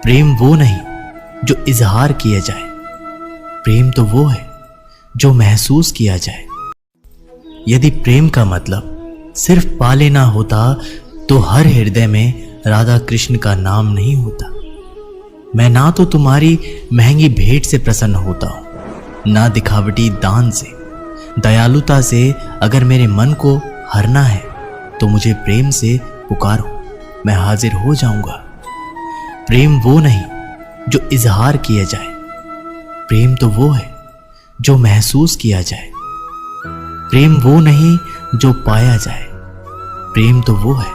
प्रेम वो नहीं जो इजहार किया जाए, प्रेम तो वो है जो महसूस किया जाए। यदि प्रेम का मतलब सिर्फ पा लेना होता तो हर हृदय में राधा कृष्ण का नाम नहीं होता। मैं ना तो तुम्हारी महंगी भेंट से प्रसन्न होता हूं, ना दिखावटी दान से। दयालुता से अगर मेरे मन को हरना है तो मुझे प्रेम से पुकारो, मैं हाजिर हो जाऊंगा। प्रेम वो नहीं जो इजहार किया जाए, प्रेम तो वो है जो महसूस किया जाए। प्रेम वो नहीं जो पाया जाए, प्रेम तो वो है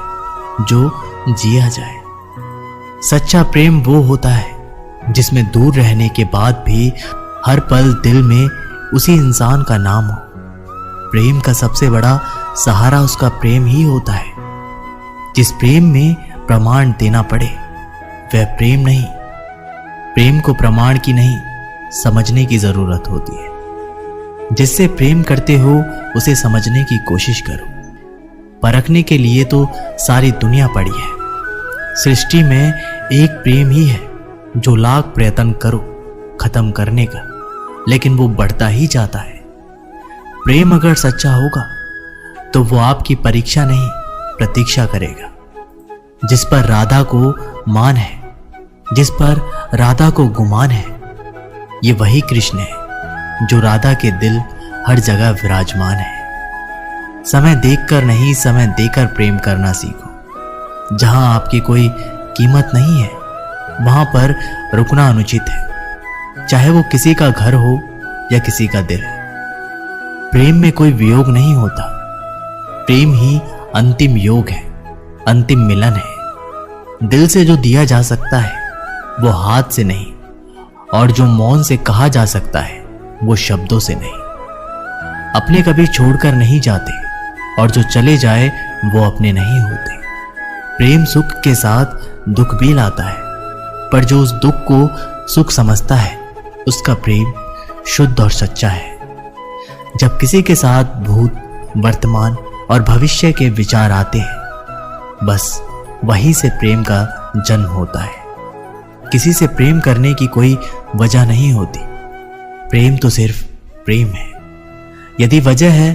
जो जिया जाए। सच्चा प्रेम वो होता है जिसमें दूर रहने के बाद भी हर पल दिल में उसी इंसान का नाम हो। प्रेम का सबसे बड़ा सहारा उसका प्रेम ही होता है। जिस प्रेम में प्रमाण देना पड़े वह प्रेम नहीं। प्रेम को प्रमाण की नहीं, समझने की जरूरत होती है। जिससे प्रेम करते हो उसे समझने की कोशिश करो। परखने के लिए तो सारी दुनिया पड़ी है। सृष्टि में एक प्रेम ही है जो लाख प्रयत्न करो खत्म करने का, लेकिन वो बढ़ता ही जाता है। प्रेम अगर सच्चा होगा तो वो आपकी परीक्षा नहीं प्रतीक्षा करेगा। जिस पर राधा को मान है, जिस पर राधा को गुमान है, ये वही कृष्ण है जो राधा के दिल हर जगह विराजमान है। समय देखकर नहीं, समय देकर प्रेम करना सीखो। जहां आपकी कोई कीमत नहीं है वहां पर रुकना अनुचित है, चाहे वो किसी का घर हो या किसी का दिल। प्रेम में कोई वियोग नहीं होता, प्रेम ही अंतिम योग है, अंतिम मिलन है। दिल से जो दिया जा सकता है वो हाथ से नहीं, और जो मौन से कहा जा सकता है वो शब्दों से नहीं। अपने कभी छोड़कर नहीं जाते, और जो चले जाए वो अपने नहीं होते। प्रेम सुख के साथ दुख भी लाता है, पर जो उस दुख को सुख समझता है उसका प्रेम शुद्ध और सच्चा है। जब किसी के साथ भूत, वर्तमान और भविष्य के विचार आते हैं, बस वहीं से प्रेम का जन्म होता है। किसी से प्रेम करने की कोई वजह नहीं होती। प्रेम तो सिर्फ प्रेम है। यदि वजह है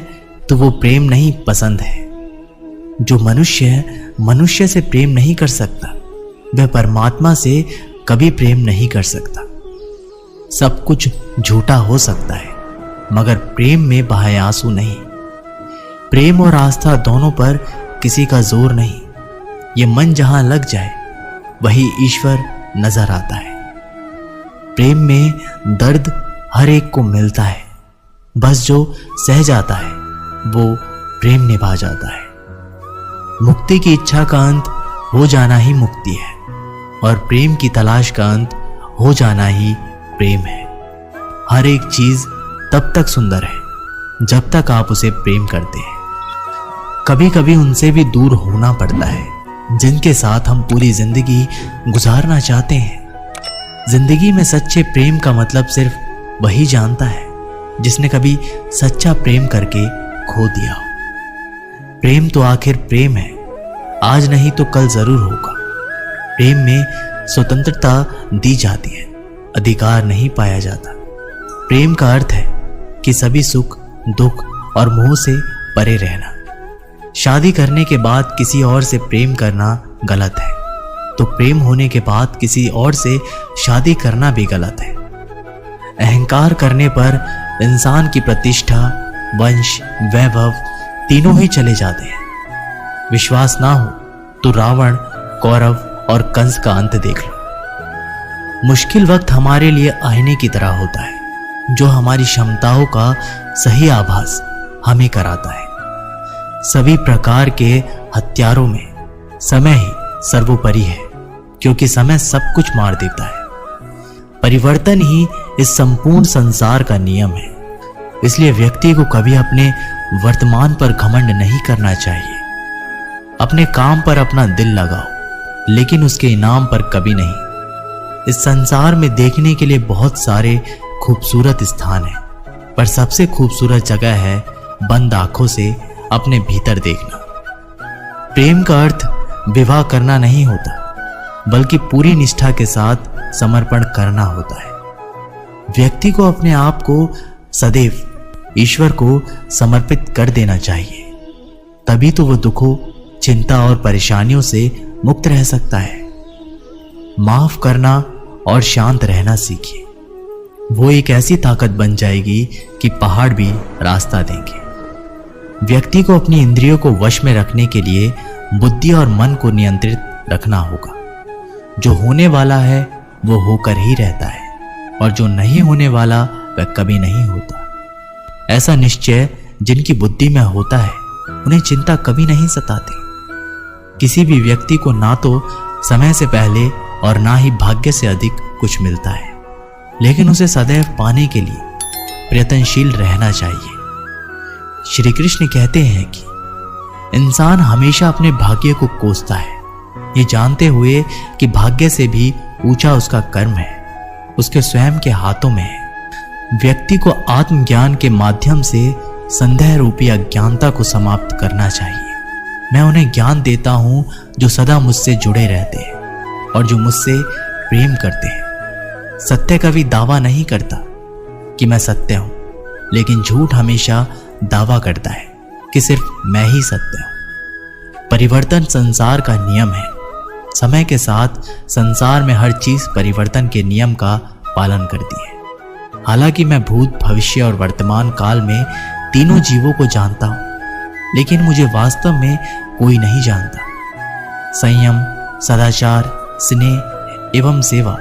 तो वो प्रेम नहीं, पसंद है। जो मनुष्य है, मनुष्य से प्रेम नहीं कर सकता, वह परमात्मा से कभी प्रेम नहीं कर सकता। सब कुछ झूठा हो सकता है, मगर प्रेम में बहाए आंसू नहीं। प्रेम और आस्था दोनों पर किसी का जोर नहीं। ये मन जहां लग जाए वही ईश्वर नजर आता है। प्रेम में दर्द हर एक को मिलता है, बस जो सह जाता है वो प्रेम निभा जाता है। मुक्ति की इच्छा का अंत हो जाना ही मुक्ति है, और प्रेम की तलाश का अंत हो जाना ही प्रेम है। हर एक चीज तब तक सुंदर है जब तक आप उसे प्रेम करते हैं। कभी कभी उनसे भी दूर होना पड़ता है जिनके साथ हम पूरी जिंदगी गुजारना चाहते हैं। जिंदगी में सच्चे प्रेम का मतलब सिर्फ वही जानता है जिसने कभी सच्चा प्रेम करके खो दिया हो। प्रेम तो आखिर प्रेम है, आज नहीं तो कल जरूर होगा। प्रेम में स्वतंत्रता दी जाती है, अधिकार नहीं पाया जाता। प्रेम का अर्थ है कि सभी सुख, दुख और मोह से परे रहना। शादी करने के बाद किसी और से प्रेम करना गलत है, तो प्रेम होने के बाद किसी और से शादी करना भी गलत है। अहंकार करने पर इंसान की प्रतिष्ठा, वंश, वैभव तीनों ही चले जाते हैं। विश्वास ना हो तो रावण, कौरव और कंस का अंत देख लो। मुश्किल वक्त हमारे लिए आईने की तरह होता है, जो हमारी क्षमताओं का सही आभास हमें कराता है। सभी प्रकार के हथियारों में समय ही सर्वोपरि है, क्योंकि समय सब कुछ मार देता है। परिवर्तन ही इस संपूर्ण संसार का नियम है। इसलिए व्यक्ति को कभी अपने वर्तमान पर घमंड नहीं करना चाहिए। अपने काम पर अपना दिल लगाओ, लेकिन उसके इनाम पर कभी नहीं। इस संसार में देखने के लिए बहुत सारे खूबसूरत स्थान हैं, पर सबसे खूबसूरत जगह है बंद आंखों से अपने भीतर देखना। प्रेम का अर्थ विवाह करना नहीं होता, बल्कि पूरी निष्ठा के साथ समर्पण करना होता है। व्यक्ति को अपने आप को सदैव ईश्वर को समर्पित कर देना चाहिए, तभी तो वह दुखों, चिंता और परेशानियों से मुक्त रह सकता है। माफ करना और शांत रहना सीखिए। वो एक ऐसी ताकत बन जाएगी कि पहाड़ भी रास्ता देंगे। व्यक्ति को अपनी इंद्रियों को वश में रखने के लिए बुद्धि और मन को नियंत्रित रखना होगा। जो होने वाला है वो होकर ही रहता है, और जो नहीं होने वाला वह कभी नहीं होता। ऐसा निश्चय जिनकी बुद्धि में होता है उन्हें चिंता कभी नहीं सताती। किसी भी व्यक्ति को ना तो समय से पहले और ना ही भाग्य से अधिक कुछ मिलता है, लेकिन उसे सदैव पाने के लिए प्रयत्नशील रहना चाहिए। श्री कृष्ण कहते हैं कि इंसान हमेशा अपने भाग्य को कोसता है, ये जानते हुए कि भाग्य से भी ऊंचा उसका कर्म है, उसके स्वयं के हाथों में है। व्यक्ति को आत्मज्ञान के माध्यम से संदेह रूपी अज्ञानता को समाप्त करना चाहिए। मैं उन्हें ज्ञान देता हूं जो सदा मुझसे जुड़े रहते हैं और जो मुझसे प्रेम करते हैं। सत्य कभी दावा नहीं करता कि मैं सत्य हूं, लेकिन झूठ हमेशा दावा करता है कि सिर्फ मैं ही सत्य हूं। परिवर्तन संसार का नियम है। समय के साथ संसार में हर चीज परिवर्तन के नियम का पालन करती है। हालांकि मैं भूत, भविष्य और वर्तमान काल में तीनों जीवों को जानता हूं, लेकिन मुझे वास्तव में कोई नहीं जानता। संयम, सदाचार, स्नेह एवं सेवा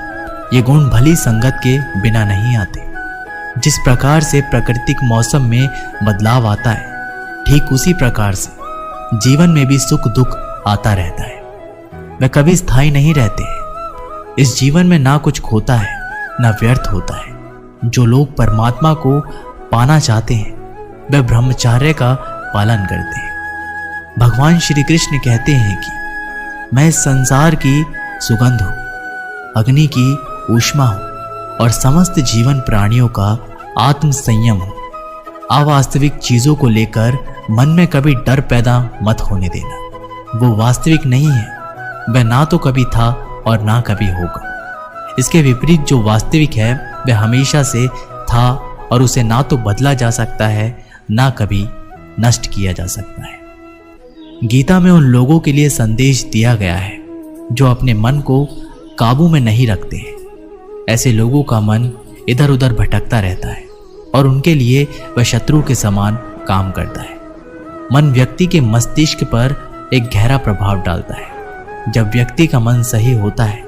ये गुण भली संगत के बिना नहीं आते। जिस प्रकार से प्राकृतिक मौसम में बदलाव आता है, ठीक उसी प्रकार से जीवन में भी सुख दुख आता रहता है। वे कभी स्थायी नहीं रहते। इस जीवन में ना कुछ खोता है ना व्यर्थ होता है। जो लोग परमात्मा को पाना चाहते हैं वे ब्रह्मचर्य का पालन करते हैं। भगवान श्री कृष्ण कहते हैं कि मैं इस संसार की सुगंध हूं, अग्नि की ऊष्मा हूं और समस्त जीवन प्राणियों का आत्म संयम हूं। अवास्तविक चीजों को लेकर मन में कभी डर पैदा मत होने देना। वो वास्तविक नहीं है, वह ना तो कभी था और ना कभी होगा। इसके विपरीत जो वास्तविक है वह हमेशा से था और उसे ना तो बदला जा सकता है ना कभी नष्ट किया जा सकता है। गीता में उन लोगों के लिए संदेश दिया गया है जो अपने मन को काबू में नहीं रखते हैं। ऐसे लोगों का मन इधर उधर भटकता रहता है और उनके लिए वह शत्रु के समान काम करता है। मन व्यक्ति के मस्तिष्क पर एक गहरा प्रभाव डालता है। जब व्यक्ति का मन सही होता है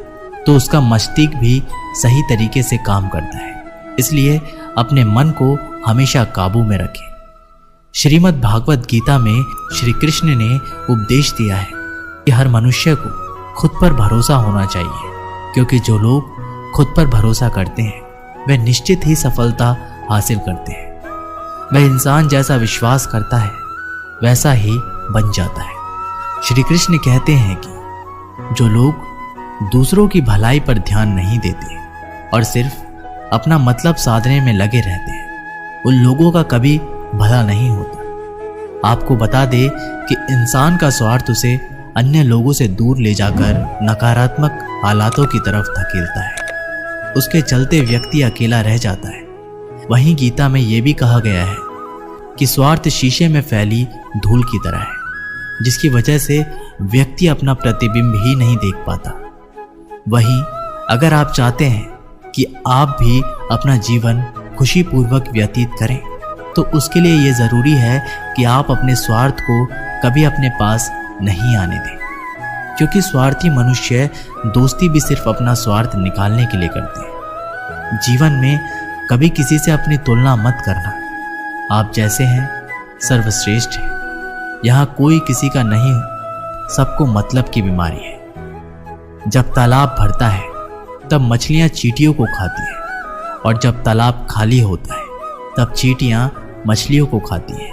तो उसका मस्तिष्क भी सही तरीके से काम करता है। इसलिए अपने मन को हमेशा काबू में रखें। श्रीमद् भागवत गीता में श्री कृष्ण ने उपदेश दिया है कि हर मनुष्य को खुद पर भरोसा होना चाहिए, क्योंकि जो लोग खुद पर भरोसा करते हैं वे निश्चित ही सफलता हासिल करते हैं। वह इंसान जैसा विश्वास करता है वैसा ही बन जाता है। श्री कृष्ण कहते हैं कि जो लोग दूसरों की भलाई पर ध्यान नहीं देते और सिर्फ अपना मतलब साधने में लगे रहते हैं, उन लोगों का कभी भला नहीं होता। आपको बता दे कि इंसान का स्वार्थ उसे अन्य लोगों से दूर ले जाकर नकारात्मक हालातों की तरफ धकेलता है। उसके चलते व्यक्ति अकेला रह जाता है। वहीं गीता में यह भी कहा गया है कि स्वार्थ शीशे में फैली धूल की तरह है, जिसकी वजह से व्यक्ति अपना प्रतिबिंब ही नहीं देख पाता। वहीं अगर आप चाहते हैं कि आप भी अपना जीवन खुशीपूर्वक व्यतीत करें, तो उसके लिए यह जरूरी है कि आप अपने स्वार्थ को कभी अपने पास नहीं आने दें, क्योंकि स्वार्थी मनुष्य दोस्ती भी सिर्फ अपना स्वार्थ निकालने के लिए करते हैं। जीवन में कभी किसी से अपनी तुलना मत करना। आप जैसे हैं सर्वश्रेष्ठ हैं। यहाँ कोई किसी का नहीं, सबको मतलब की बीमारी है। जब तालाब भरता है तब मछलियां चींटियों को खाती हैं, और जब तालाब खाली होता है तब चींटियां मछलियों को खाती हैं।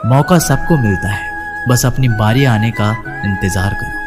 मौका सबको मिलता है, बस अपनी बारी आने का इंतजार करो।